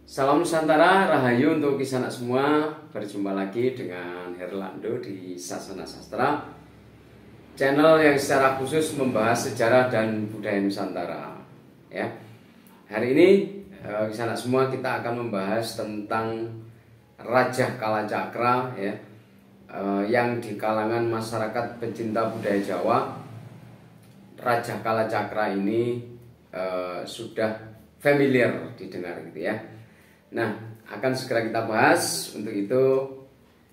Salam Nusantara, Rahayu untuk kisanak semua. Berjumpa lagi dengan Herlando di Sasana Sastra, channel yang secara khusus membahas sejarah dan budaya Nusantara. Ya, hari ini kisanak semua kita akan membahas tentang Raja Kalacakra, ya, yang di kalangan masyarakat pencinta budaya Jawa, Raja Kalacakra ini sudah familiar didengar gitu ya. Nah, akan segera kita bahas. Untuk itu,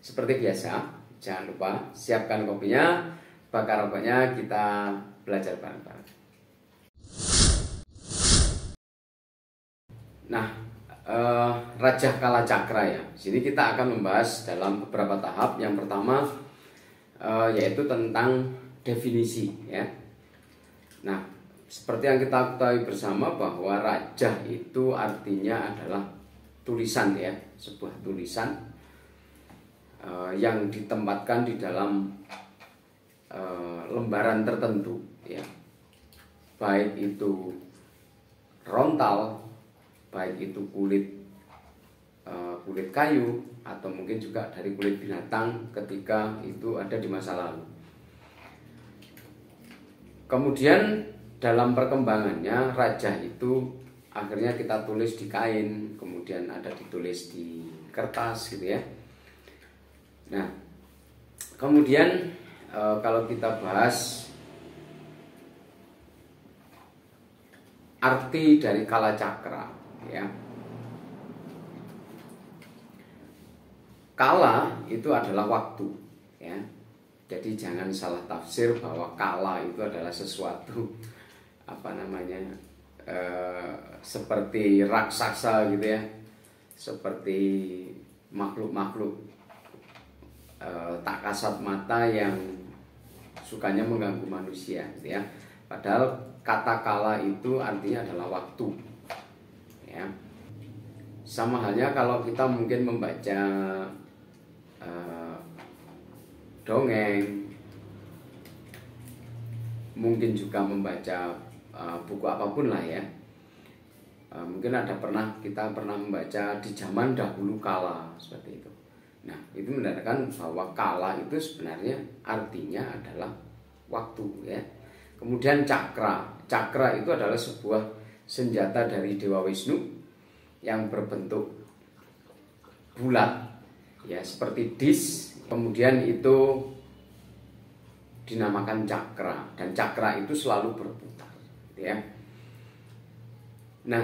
seperti biasa, jangan lupa siapkan kopinya, bakar rokoknya, kita belajar bareng-bareng. Nah, Raja Kalacakra ya. Sini kita akan membahas dalam beberapa tahap. Yang pertama yaitu tentang definisi ya. Nah, seperti yang kita ketahui bersama bahwa raja itu artinya adalah tulisan ya, sebuah tulisan yang ditempatkan di dalam lembaran tertentu ya, baik itu rontal, baik itu kulit kayu, atau mungkin juga dari kulit binatang ketika itu ada di masa lalu. Kemudian dalam perkembangannya raja itu akhirnya kita tulis di kain, kemudian ada ditulis di kertas gitu ya. Nah, kemudian kalau kita bahas arti dari Kalacakra ya. Kala itu adalah waktu ya. Jadi jangan salah tafsir bahwa kala itu adalah sesuatu seperti raksasa gitu ya, seperti makhluk-makhluk tak kasat mata yang sukanya mengganggu manusia gitu ya. Padahal kata kala itu artinya adalah waktu ya. Sama halnya kalau kita mungkin membaca dongeng, mungkin juga membaca buku apapun lah ya. Mungkin kita pernah membaca di zaman dahulu kala seperti itu. Nah, itu menandakan bahwa kala itu sebenarnya artinya adalah waktu ya. Kemudian cakra itu adalah sebuah senjata dari Dewa Wisnu yang berbentuk bulat ya, seperti dis. Kemudian itu dinamakan cakra, dan cakra itu selalu berputar ya. Nah,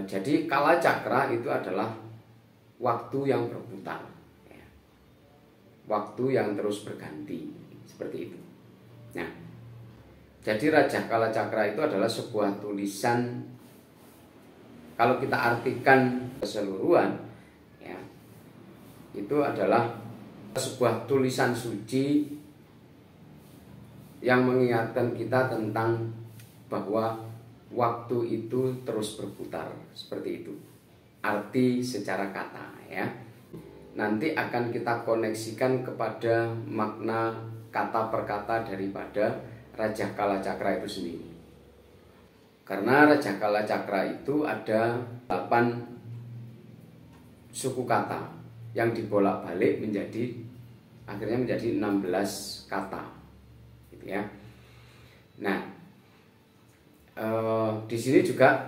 jadi Kalacakra itu adalah waktu yang berputar ya. Waktu yang terus berganti seperti itu. Nah, jadi Raja Kalacakra itu adalah sebuah tulisan, kalau kita artikan keseluruhan ya, itu adalah sebuah tulisan suci yang mengingatkan kita tentang bahwa waktu itu terus berputar, seperti itu arti secara kata ya. Nanti akan kita koneksikan kepada makna kata per kata daripada Raja Kalacakra itu sendiri. Karena Raja Kalacakra itu ada 8 suku kata yang dibolak-balik akhirnya menjadi 16 kata gitu ya. Nah, di sini juga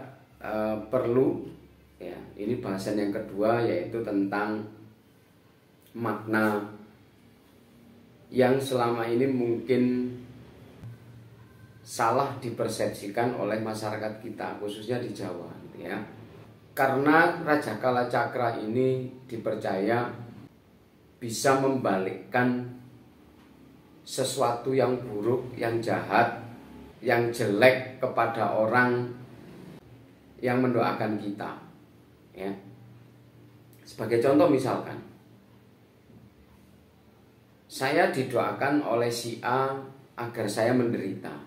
perlu ya, ini bahasan yang kedua, yaitu tentang makna yang selama ini mungkin salah dipersepsikan oleh masyarakat kita, khususnya di Jawa gitu ya. Karena Raja Kalacakra ini dipercaya bisa membalikkan sesuatu yang buruk, yang jahat, yang jelek kepada orang yang mendoakan kita ya. Sebagai contoh, misalkan saya didoakan oleh si A agar saya menderita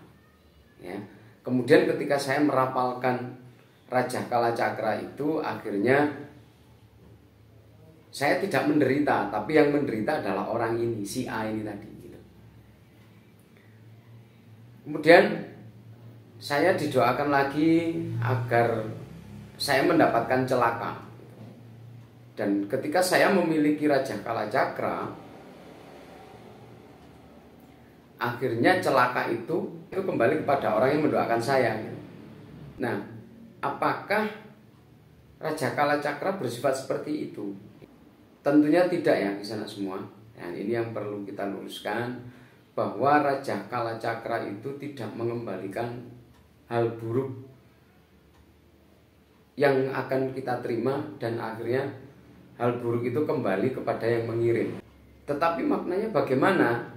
ya. Kemudian ketika saya merapalkan Raja Kalacakra itu, akhirnya saya tidak menderita, tapi yang menderita adalah orang ini, si A ini tadi gitu. Kemudian saya didoakan lagi agar saya mendapatkan celaka Dan ketika saya memiliki Raja Kalacakra, akhirnya celaka itu kembali kepada orang yang mendoakan saya. Nah, apakah Raja Kalacakra bersifat seperti itu? Tentunya tidak ya, di sana semua. Nah, ini yang perlu kita luruskan, bahwa Raja Kalacakra itu tidak mengembalikan hal buruk yang akan kita terima, dan akhirnya hal buruk itu kembali kepada yang mengirim. Tetapi maknanya bagaimana?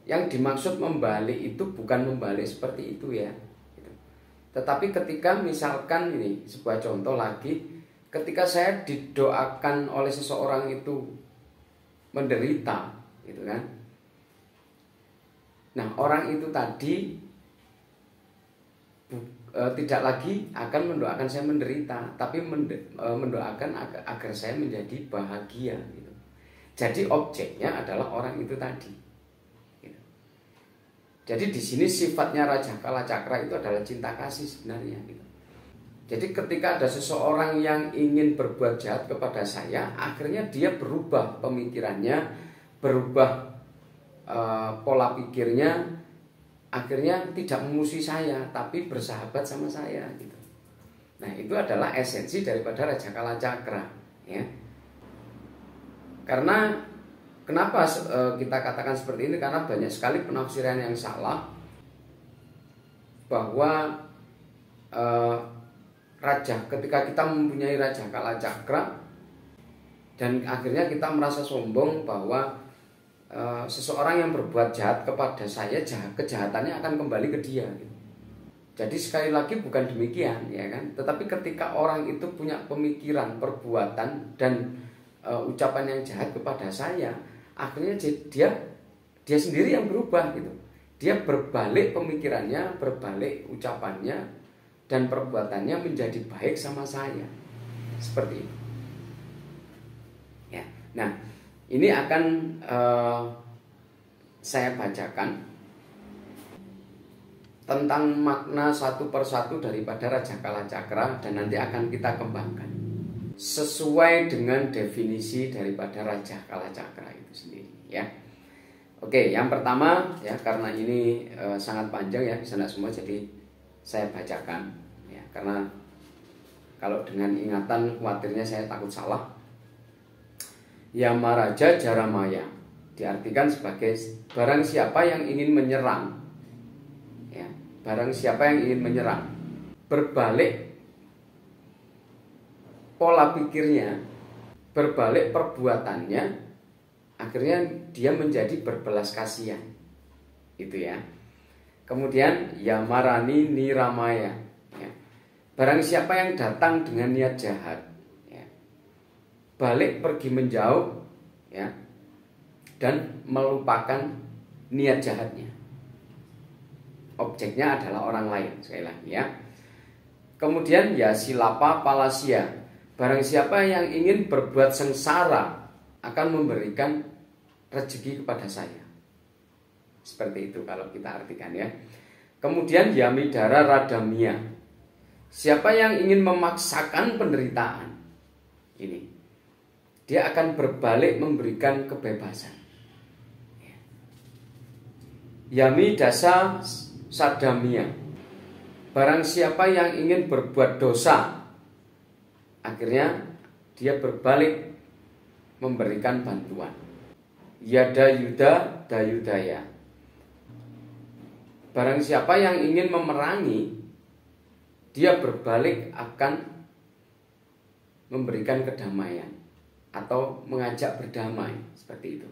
Yang dimaksud membalik itu bukan membalik seperti itu ya. Tetapi ketika misalkan ini sebuah contoh lagi, ketika saya didoakan oleh seseorang itu menderita, gitu kan? Nah, orang itu tadi tidak lagi akan mendoakan saya menderita, tapi mendoakan agar saya menjadi bahagia, gitu. Jadi objeknya adalah orang itu tadi. Gitu. Jadi di sini sifatnya Raja Kalacakra itu adalah cinta kasih sebenarnya. Gitu. Jadi ketika ada seseorang yang ingin berbuat jahat kepada saya, akhirnya dia berubah pemikirannya, berubah pola pikirnya, akhirnya tidak memusuhi saya, tapi bersahabat sama saya, gitu. Nah, itu adalah esensi daripada Raja Kalacakra, ya. Karena kenapa kita katakan seperti ini? Karena banyak sekali penafsiran yang salah, bahwa ketika kita mempunyai Raja Kalacakra dan akhirnya kita merasa sombong bahwa seseorang yang berbuat jahat kepada saya, kejahatannya akan kembali ke dia, gitu. Jadi sekali lagi bukan demikian, ya kan? Tetapi ketika orang itu punya pemikiran, perbuatan dan ucapan yang jahat kepada saya, akhirnya dia sendiri yang berubah, gitu. Dia berbalik pemikirannya, berbalik ucapannya dan perbuatannya menjadi baik sama saya, seperti itu. Ya, nah. Ini akan saya bacakan tentang makna satu persatu daripada Raja Kalacakra, dan nanti akan kita kembangkan sesuai dengan definisi daripada Raja Kalacakra itu sendiri, ya. Oke, yang pertama ya, karena ini sangat panjang ya, bisa tidak semua, jadi saya bacakan ya, karena kalau dengan ingatan khawatirnya saya takut salah. Yamaraja Jaramaya diartikan sebagai barang siapa yang ingin menyerang, ya, barang siapa yang ingin menyerang, berbalik pola pikirnya, berbalik perbuatannya, akhirnya dia menjadi berbelas kasihan, itu ya. Kemudian Yamarani Niramaya, ya, barang siapa yang datang dengan niat jahat, balik pergi menjauh, ya, dan melupakan niat jahatnya. Objeknya adalah orang lain, sekali lagi ya. Kemudian ya Silapa Palasia, barang siapa yang ingin berbuat sengsara akan memberikan rezeki kepada saya. Seperti itu kalau kita artikan ya. Kemudian Yamidara Radamia, siapa yang ingin memaksakan penderitaan, ini dia akan berbalik memberikan kebebasan. Yami Dasa Sadamia, barang siapa yang ingin berbuat dosa, akhirnya dia berbalik memberikan bantuan. Yada Yuda Dayudaya, barang siapa yang ingin memerangi, dia berbalik akan memberikan kedamaian atau mengajak berdamai, seperti itu.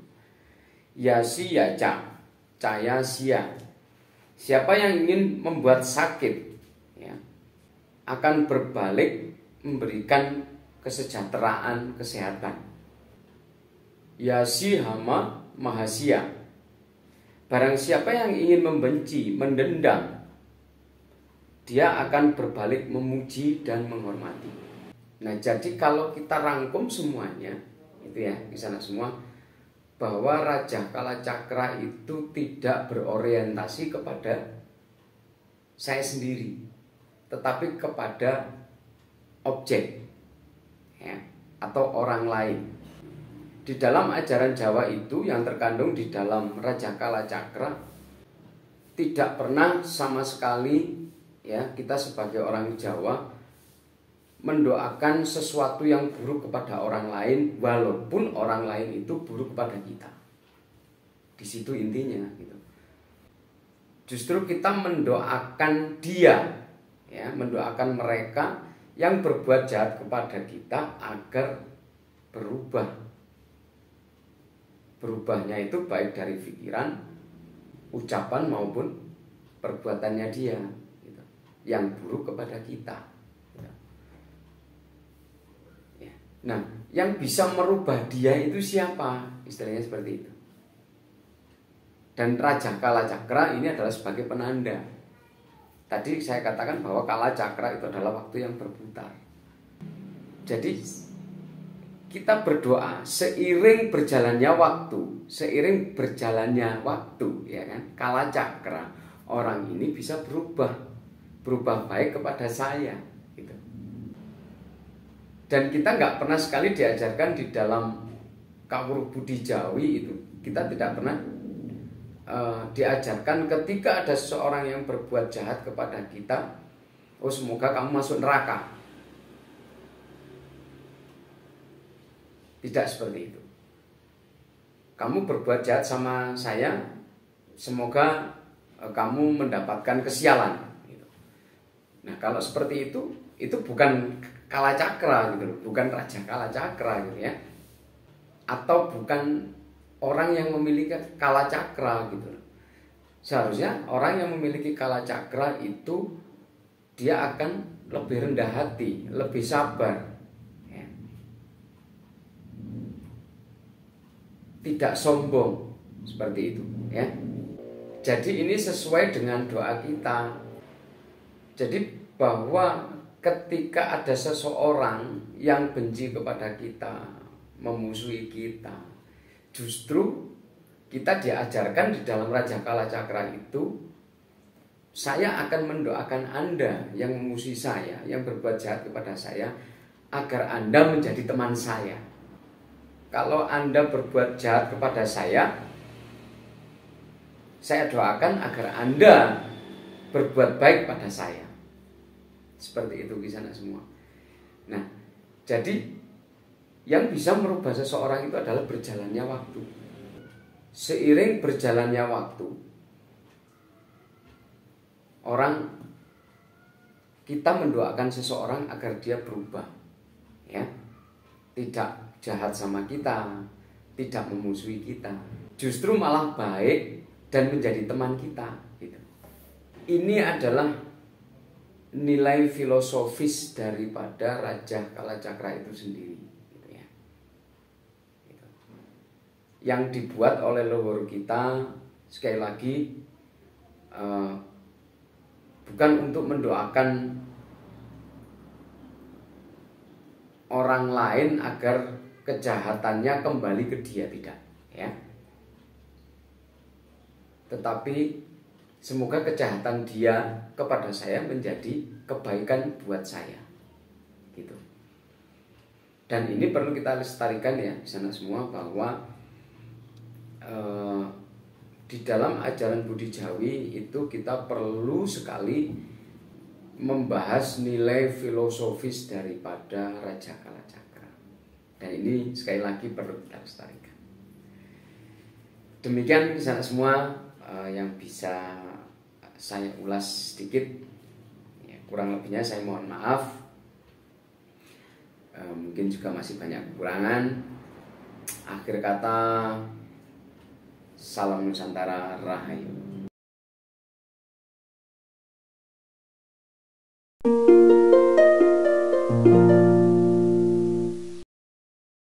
Yasi Yaca Caya Sia, siapa yang ingin membuat sakit, ya, akan berbalik memberikan kesejahteraan, kesehatan. Yasi Hama Mahasia, barang siapa yang ingin membenci, mendendam, dia akan berbalik memuji dan menghormati. Nah, jadi kalau kita rangkum semuanya, itu ya, di sana semua, bahwa Raja Kalacakra itu tidak berorientasi kepada saya sendiri, tetapi kepada objek, ya. atau orang lain. Di dalam ajaran Jawa itu yang terkandung di dalam Raja Kala Cakra, tidak pernah sama sekali ya kita sebagai orang Jawa mendoakan sesuatu yang buruk kepada orang lain, walaupun orang lain itu buruk kepada kita. Di situ intinya gitu. Justru kita mendoakan dia, ya, mendoakan mereka yang berbuat jahat kepada kita agar berubah. Berubahnya itu baik dari pikiran, ucapan maupun perbuatannya dia gitu, yang buruk kepada kita gitu. Ya. Nah, yang bisa merubah dia itu siapa? Istilahnya seperti itu. Dan Raja Kala Cakra ini adalah sebagai penanda. Tadi saya katakan bahwa Kala Cakra itu adalah waktu yang berputar. Jadi kita berdoa seiring berjalannya waktu, ya kan? Kala Cakra, orang ini bisa berubah baik kepada saya, gitu. Dan kita nggak pernah sekali diajarkan di dalam Kawruh Budi Jawi itu, kita tidak pernah diajarkan ketika ada seseorang yang berbuat jahat kepada kita, oh semoga kamu masuk neraka. Tidak seperti itu. Kamu berbuat jahat sama saya, semoga kamu mendapatkan kesialan gitu. Nah, kalau seperti itu bukan Kala Cakra gitu, bukan Raja Kala Cakra gitu ya. Atau bukan orang yang memiliki Kala Cakra gitu. Seharusnya orang yang memiliki Kala Cakra itu dia akan lebih rendah hati, lebih sabar, tidak sombong, seperti itu ya. Jadi ini sesuai dengan doa kita. Jadi bahwa ketika ada seseorang yang benci kepada kita, memusuhi kita, justru kita diajarkan di dalam Raja Kala Cakra itu, saya akan mendoakan Anda yang memusuhi saya, yang berbuat jahat kepada saya, agar Anda menjadi teman saya. Kalau Anda berbuat jahat kepada saya doakan agar Anda berbuat baik pada saya. Seperti itu kisah semua. Nah, jadi yang bisa merubah seseorang itu adalah berjalannya waktu. Seiring berjalannya waktu, kita mendoakan seseorang agar dia berubah, ya, tidak jahat sama kita, tidak memusuhi kita, justru malah baik dan menjadi teman kita gitu. Ini adalah nilai filosofis daripada Raja Kala Cakra itu sendiri gitu ya. Gitu. Yang dibuat oleh leluhur kita, sekali lagi bukan untuk mendoakan orang lain agar kejahatannya kembali ke dia, tidak ya. Tetapi semoga kejahatan dia kepada saya menjadi kebaikan buat saya gitu. Dan ini perlu kita lestarikan ya di sana semua, bahwa di dalam ajaran Budi Jawi itu kita perlu sekali membahas nilai filosofis daripada Raja Kala Cakra. Dan ini sekali lagi perlu kita lestarikan. Demikian kisah semua yang bisa saya ulas sedikit. Ya, kurang lebihnya saya mohon maaf. Mungkin juga masih banyak kekurangan. Akhir kata, salam Nusantara Rahayu.